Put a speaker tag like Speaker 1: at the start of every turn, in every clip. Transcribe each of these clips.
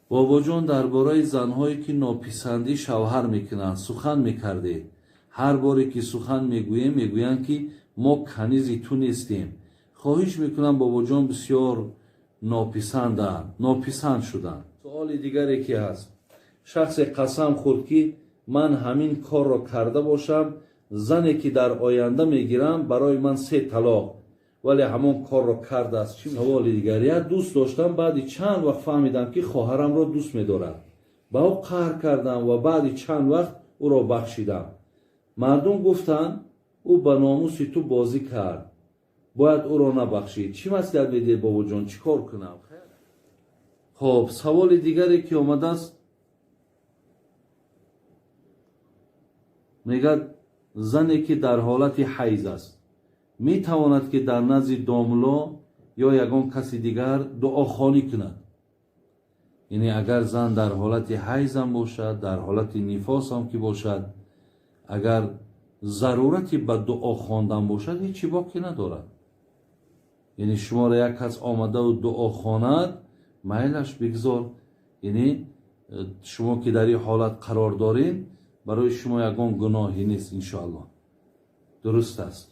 Speaker 1: бобоҷон дар бораи занҳое ки нописандӣ шавҳар мекунанд сухан мекардӣ. ҳар боре ки сухан мегӯем мегӯянд ки мо канизи ту нестем. хоҳиш мекунам бобоҷон бисёр нописанд шуданд. суоли дигаре ки ҳаст, шахсе қасам хӯрд ки ман ҳамин корро карда бошам, зане ки дар оянда мегирам барои ман 3 талоқ, вале ҳамон корро кардааст. саволи дигар, як дӯст доштам, баъди чанд вақт фаҳмидам ки хоҳарамро дӯст медорад. ба ӯ қаҳр кардам ва баъди чанд вақт ӯро бахшидам. мардум гуфтанд ӯ ба номуси ту бозӣ кард, бояд ӯро набахшид. чӣ маслиҳат медиҳед бобоҷон, чӣ кор кунам? хоб, саволи дигаре ки омадааст, мегӯяд зане ки дар ҳолати ҳайз аст метавонад ки дар назди домло ё ягон каси дигар дуохонӣ кунад. яъне агар зан дар ҳолати ҳайзам бошад, дар ҳолати нифосам ки бошад, агар зарурати ба дуо хондан бошад, ҳечи боқӣ надорад. яъне шуморо як кас омаду дуо хонад, майлаш бигзор. яъне шумо ки дар ин ҳолат қарор доред, барои шумо ягон гуноҳӣ нест. иншоаллоҳ дуруст аст.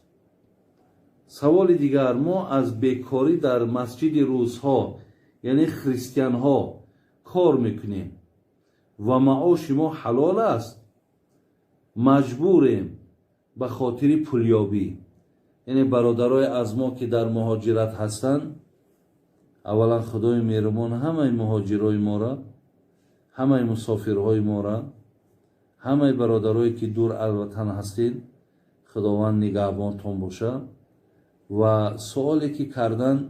Speaker 1: саволи дигар, мо аз бекорӣ дар масҷиди рӯзҳо, яъне христианҳо кор мекунем ва маоши мо ҳалол аст, маҷбурем ба хотири пулёбӣ. яъне бародарои аз мо ки дар муҳоҷират ҳастанд, аввалан худои меҳрубон ҳамаи муҳоҷирои моро, ҳамаи мусофирҳои моро, ҳамаи бародарое ки дур алватан ҳастед, худованд нигаҳбонтон бошад. ва суоле ки кардан,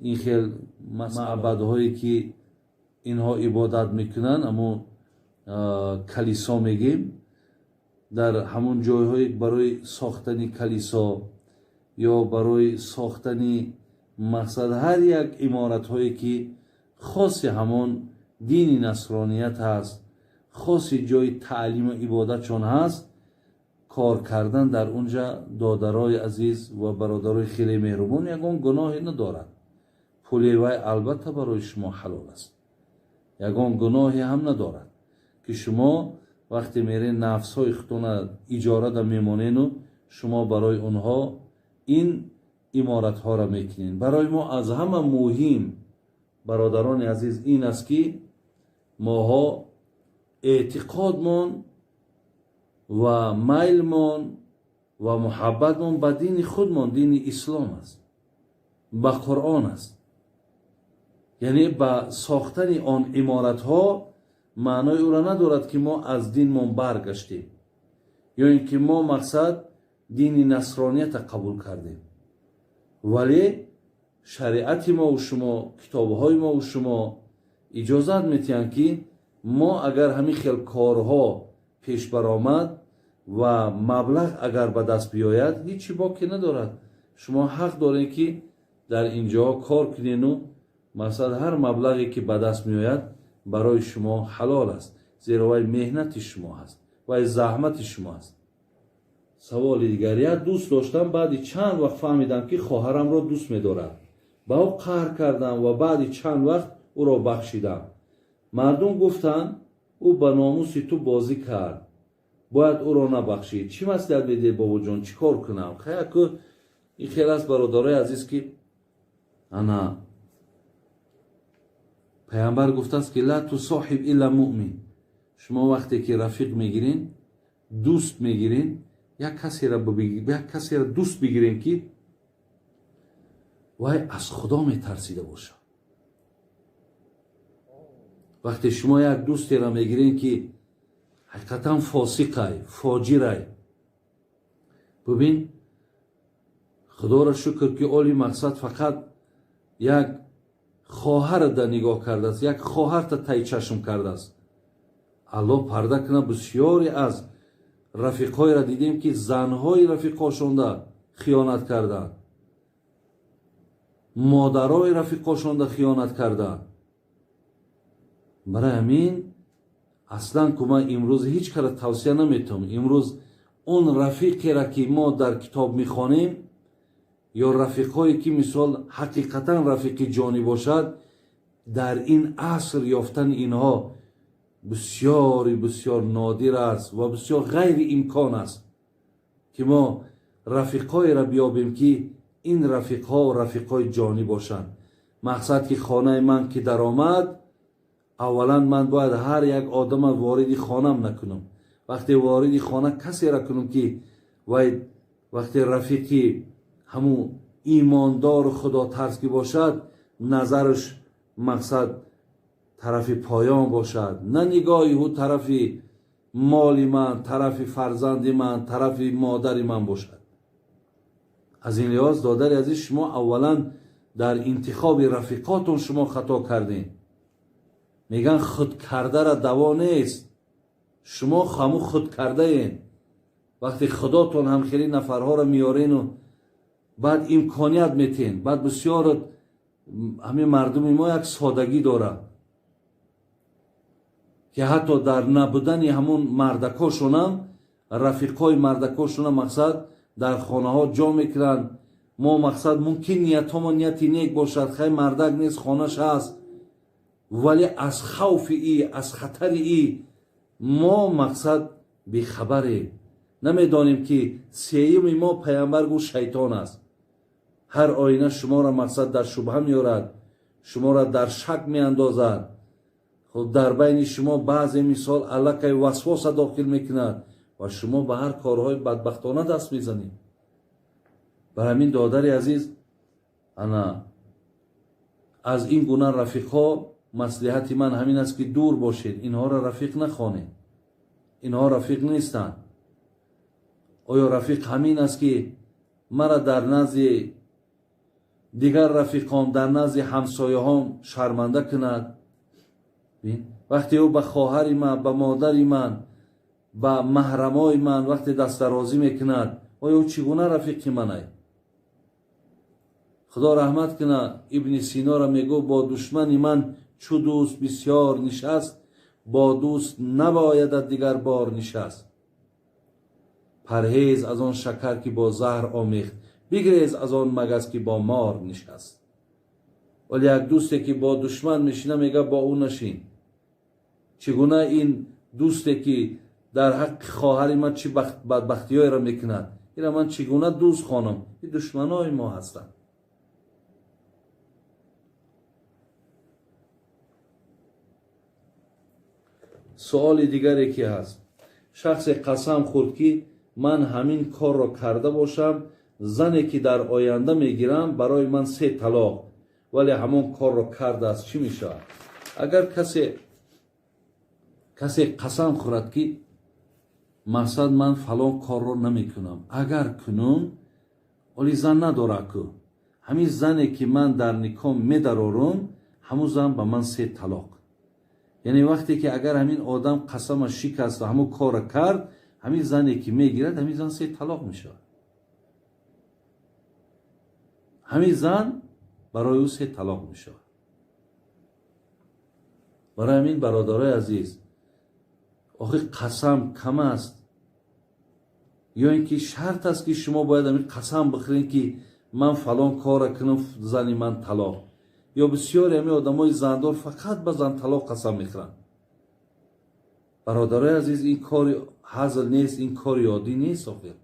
Speaker 1: ин хел маъбадҳое ки инҳо ибодат мекунанд, аммо калисо мегем, дар ҳамон ҷойҳое барои сохтани калисо ё барои сохтани мақсад ҳар як иморатҳое ки хоси ҳамон дини насроният ҳаст, хоси ҷои таълиму ибодатшон ҳаст, кор кардан дар унҷа додарои азиз ва бародарои хеле меҳрубон ягон гуноҳе надорад. пули вай албатта барои шумо ҳалол аст. ягон гуноҳе ҳам надорад ки шумо вақте мерен нафсҳои худтона иҷорада мемонену шумо барои онҳо ин иморатҳоро мекунед. барои мо аз ҳама муҳим, бародарони азиз, ин аст ки моҳо эътиқодмон ва майлмон ва муҳаббатмон ба дини худмон, дини ислом аст, ба қуръон аст. яъне ба сохтани он иморатҳо маънои ӯро надорад ки мо аз динмон баргаштем ё ин ки мо мақсад дини насронията қабул кардем. вале шариати мову шумо, китобҳои мову шумо иҷозат метиҳанд ки мо агар ҳамин хел корҳо пеш баромад ва маблағ агар ба даст биёяд, ҳечи боқӣ надорад. шумо ҳақ доред ки дар ин ҷоҳо кор кунену мақсад ҳар маблағе ки ба даст меояд барои шумо ҳалол аст, зеро вай меҳнати шумо аст, вай заҳмати шумо аст. саволи дигар, як дӯст доштам, баъди чанд вақт фаҳмидам ки хоҳарамро дӯст медорад. ба ӯ қаҳр кардам ва баъди чанд вақт ӯро бахшидам. мардум гуфтанд ӯ ба номуси ту бозӣ кард, бояд ӯро набахшид. чӣ маслиҳат медиҳед бобоҷон, чӣ кор кунам? хаяку ин хел аст бародарои азиз ки ана пайғамбар гуфтааст ки ла тусоҳиб илла муъмин. шумо вақте ки рафиқ мегирин, дӯст мегирин, як касеро дӯст бигирен ки вай аз худо метарсида бошад. вақте шумо як дӯстеро мегирен ки ҳақиқатан фосиқай, фоҷирай, бубин худоро шукр ки оли мақсад фақат як хоҳарда нигоҳ кардааст, як хоҳарта тай чашм кардааст. аллоҳ парда кунад, бисёре аз рафиқҳоеро дидем ки занҳои рафиқошонда хиёнат карданд, модарои рафиқошонда хиёнат карданд. барои ҳамин аслан ман имрӯз ҳеҷ кара тавсия наметавонам. имрӯз он рафиқеро ки мо дар китоб мехонем, یا رفیقایی که مثال حقیقتا رفیق جانی باشد، در این عصر یافتن اینها بسیار نادر است و بسیار غیر امکان است که ما رفیقای را بیابیم که این رفیقها رفیقای جانی باشند. مقصد که خانه من که در آمد، اولا من باید هر یک آدم وارد خانم نکنم. وقتی وارد خانه کسی را کنم که وقتی رفیقی همون ایماندار خدا ترس که باشد، نظرش مقصد طرف پایان باشد، نه نگاهی او طرف مال من، طرف فرزند من، طرف مادر من باشد. از این لحاظ دادر عزیز، شما اولا در انتخاب رفیقاتون شما خطا کردین. میگن خود کرده را دوا نیست. شما همو خود کرده این. وقتی خداتون همخیلی نفرها را میارین و بعد امکانیت میتین، بعد بسیار همین مردم ما یک سادگی داره که حتی در نبودن همون مردکاشون هم، رفیقای مردکاشون هم مقصد در خانه ها جا میکنن. ما مقصد ممکن نیت ما نیتی نیک باشد، خیلی مردک نیست، خانهش هست، ولی از خوف ای، از خطر ای ما مقصد بیخبریم. نمیدانیم که سیوم ما پیامبر گو شیطان است. هر آینه شما را مقصد در شبهه میارد، شما را در شک میاندازد. خود در بین شما بعضی مثال علکه وسواس داخل میکند و شما به هر کارهای بدبختانه دست میزنید. برای همین دادر عزیز، انا از این گونه رفیقها مصلحت من همین است که دور باشید. اینها را رفیق نخوانید. اینها رفیق نیستند. آیا رفیق همین است که مرا در نزد دیگر رفیقان، در نزد همسایه هم شرمنده کند؟ وقتی او به خواهر من، به مادر من، به محرمای من وقتی دست درازی میکند، آیا او چگونه رفیق من است؟ خدا رحمت کنه، ابن سینا را میگو با دشمن من چو دوست بسیار نشست، با دوست نباید دیگر بار نشست. پرهیز از آن شکر که با زهر آمیخت، بگریز از آن مگس که با مار نشست. ولی یک دوستی که با دشمن میشینه میگه با او نشین. چگونه این دوستی که در حق خواهر من چی بدبختی های را میکند، این من چگونه دوست خوانم؟ این دشمن های ما هستند. سوال دیگری که هست، شخص قسم خورد که من همین کار را کرده باشم، زنی که در آینده میگیرم برای من 3 طلاق، ولی همون کار را کرده است، چی میشه؟ اگر کسی قسم خورد که مقصد من فلان کار را نمیکنم، اگر کنم ولی زن نداره که همین زنی که من در نکاح میدرارم، همون زن به من 3 طلاق. یعنی وقتی که اگر همین آدم قسمش شکست و همون کار کرد، همین زنی که میگیرد، همین زن 3 طلاق میشه. همین زن برای او 3 طلاق میشه. برای همین برادرای عزیز، آخه قسم کم است یا اینکه شرط است که شما باید همین قسم بخورین که من فلان کار کنم زنی من طلاق؟ یا بسیاری همین آدمای زندار فقط به زن طلاق قسم میخورن. برادرای عزیز، این کار هزل نیست، این کار عادی نیست. آخر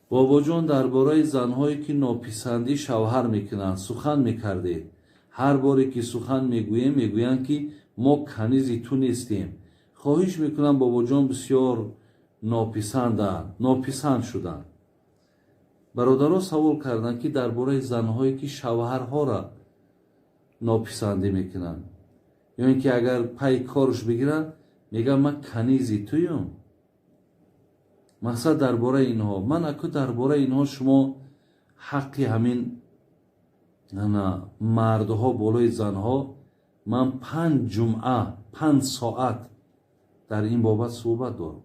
Speaker 1: بابا جان درباره زنهایی که ناپسندی شوهر میکنند سخن میکرده. هر باری که سخن میگویم میگویند که ما کنیزی تو نیستیم. خواهش میکنم بابا جان، بسیار ناپسند شدن. برادرها سوال کردند که درباره زنهایی که شوهرها را ناپسندی میکنند، یا اینکه اگر پای کارش بگیرن میگن من کنیزی تویم. مقصد درباره اینها، من اکو درباره اینها شما حقی همین مردها بالای زنها، من 5 جمعه 5 ساعت در این بابت صحبت دارم.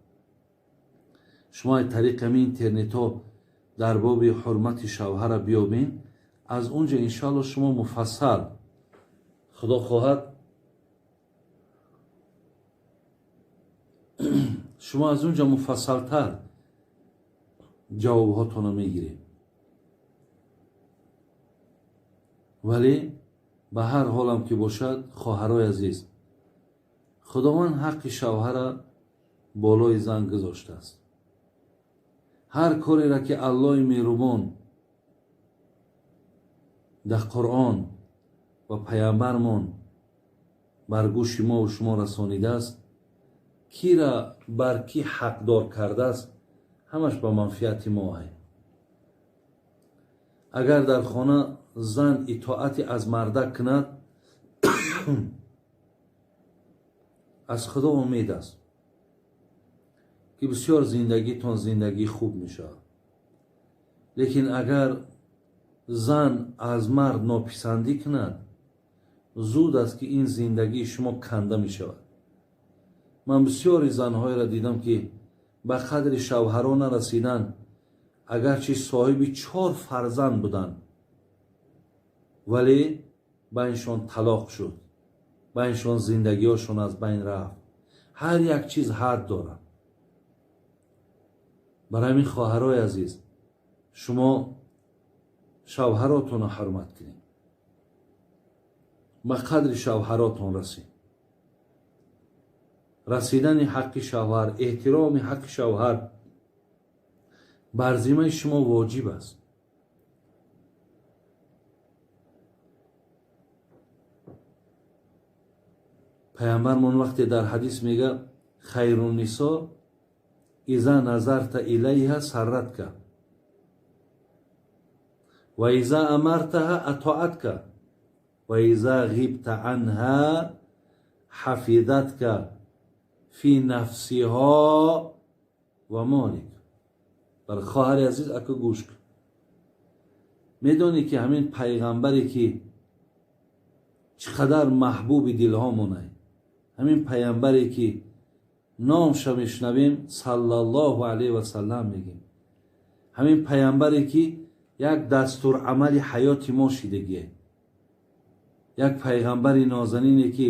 Speaker 1: شما طریق همین اینترنت ها در باب حرمت شوهر بیابین، از اونجا انشاءالله شما مفصل خدا خواهد شما از اونجا مفصلتر جوابهاتون رو میگیرید. ولی به هر حالم که باشد خواهرای عزیز، خداوند حق شوهر را بالای زن گذاشته است. هر کاری را که الله مهربان در قرآن و پیامبرمان بر گوش ما و شما رسانیده است، کی را بر کی حقدار کرده است، همش به منفعت ما است. اگر در خانه زن اطاعت از مرد کند از خدا امید است که بسیار زندگیتون زندگی خوب میشه. لیکن اگر زن از مرد ناپسندی کند، زود است که این زندگی شما کنده می شود. من بسیاری زنهای را دیدم که به قدر شوهران رسیدن، اگرچه صاحب 4 فرزند بودند ولی بینشان طلاق شد، بینشان زندگیشان از بین رفت. هر یک چیز حد دارد. برای این خواهرای عزیز، شما شوهراتون را حرمت کنید، به قدر شوهراتون رسید. رسیدن حق شوهر، احترام حق شوهر بر ذمه شما واجب است. پیامبرمون وقتی در حدیث میگه خیر النساء اذا نظرت الیها سرتک و اذا امرتها اطاعتک و اذا غبت عنها حفظتک فی نفسها و مالک. بر خواهر عزیز اکو گوش کن. میدونی که همین پیغمبری که چقدر محبوب دلها مونه، همین پیغمبری که نامش میشنویم صلی الله علیه و سلم میگیم، همین پیغمبری که یک دستور عمل حیات ما شدگیه، یک پیغمبر نازنینی که